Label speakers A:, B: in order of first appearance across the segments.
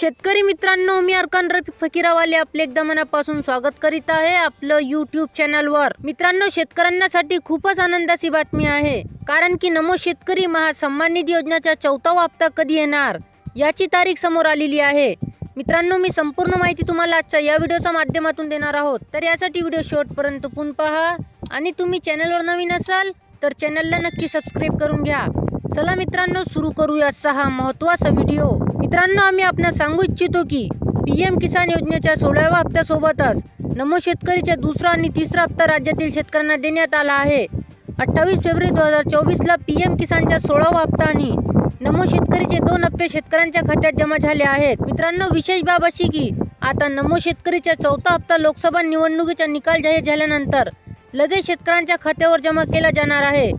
A: शेतकरी मित्रांनो, मी अर्कान रफिक फकीरावाले आपले एकदा मनापासून स्वागत करीत आहे आपलं यूट्यूब चॅनलवर। मित्रांनो, शेतकऱ्यांसाठी खूपच आनंदाची बातमी आहे, कारण की नमो शेतकरी महासन्मान निधी योजनेचा 4था हप्ता कधी येणार याची तारीख समोर आलेली आहे। मित्रांनो, मी संपूर्ण माहिती तुम्हाला आजच्या या व्हिडिओच्या माध्यमातून देणार आहोत, तर यासाठी व्हिडिओ शेवटपर्यंत पूर्ण पहा आणि तुम्ही चॅनलवर नवीन असाल तर चॅनलला नक्की सबस्क्राइब करून घ्या। चला मित्रांनो, सुरू करूया आजचा हा महत्त्वाचा व्हिडिओ। मित्रांनो, आम्ही आपणास सांगू इच्छितो की पीएम किसान योजनेच्या 16व्या हप्त्यासोबतच नमो शेतकरीचा दुसरा आणि तिसरा हप्ता राज्यातील शेतकऱ्यांना देण्यात आला आहे। 28 फेब्रुवारी 2024 ला पीएम किसानचा 16वा हप्ता आणि नमो शेतकरीचे 2 हप्ते शेतकऱ्यांच्या खात्यात जमा झाले आहेत। मित्रांनो, विशेष बाब अशी की आता नमो शेतकरीचा 4था हप्ता लोकसभा निवडणुकीचा निकाल जाहीर झाल्यानंतर लगेच शेतकऱ्यांच्या खात्यावर जमा केला जाणार आहे।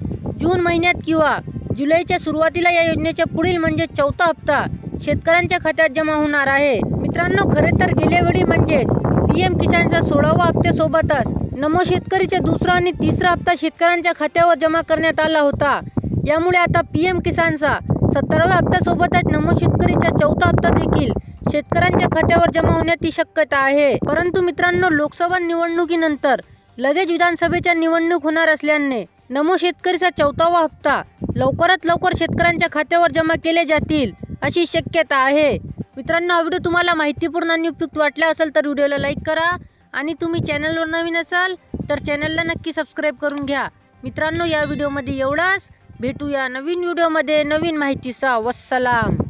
A: जून महिन्यात किंवा जुलैच्या सुरुवातीला या योजनेच्या पुढील म्हणजे 4था हप्ता शेतकऱ्यांच्या खात्यात जमा होणार आहे। मित्रांनो, खरे तर गेल्या वेळी म्हणजेच पीएम किसानच्या 16व्या हप्त्यासोबतच नमो शेतकरीचा दुसरा आणि तिसरा हप्ता शेतकऱ्यांच्या खात्यावर जमा करण्यात आला होता। यामुळे आता पीएम किसानचा 17व्या हप्त्यासोबतच नमो शेतकरीचा 4था हप्ता देखील शेतकऱ्यांच्या खात्यावर जमा होण्याची शक्यता आहे। परंतु मित्रांनो, लोकसभा निवडणुकीनंतर लगेच विधानसभेच्या निवडणूक होणार असल्याने नमो शेतकरीचा 4था हप्ता लवकरात लवकर शेतकऱ्यांच्या खात्यावर जमा केले जातील अशी शक्यता आहे। मित्रांनो, हा व्हिडिओ तुम्हाला माहितीपूर्ण आणि उपयुक्त वाटला असेल तर व्हिडिओला लाईक करा आणि तुम्ही चॅनलवर नवीन असाल तर चॅनलला नक्की सबस्क्राइब करून घ्या। मित्रांनो, या व्हिडिओमध्ये एवढाच। भेटूया नवीन व्हिडिओमध्ये नवीन माहितीसह। वस्सलाम।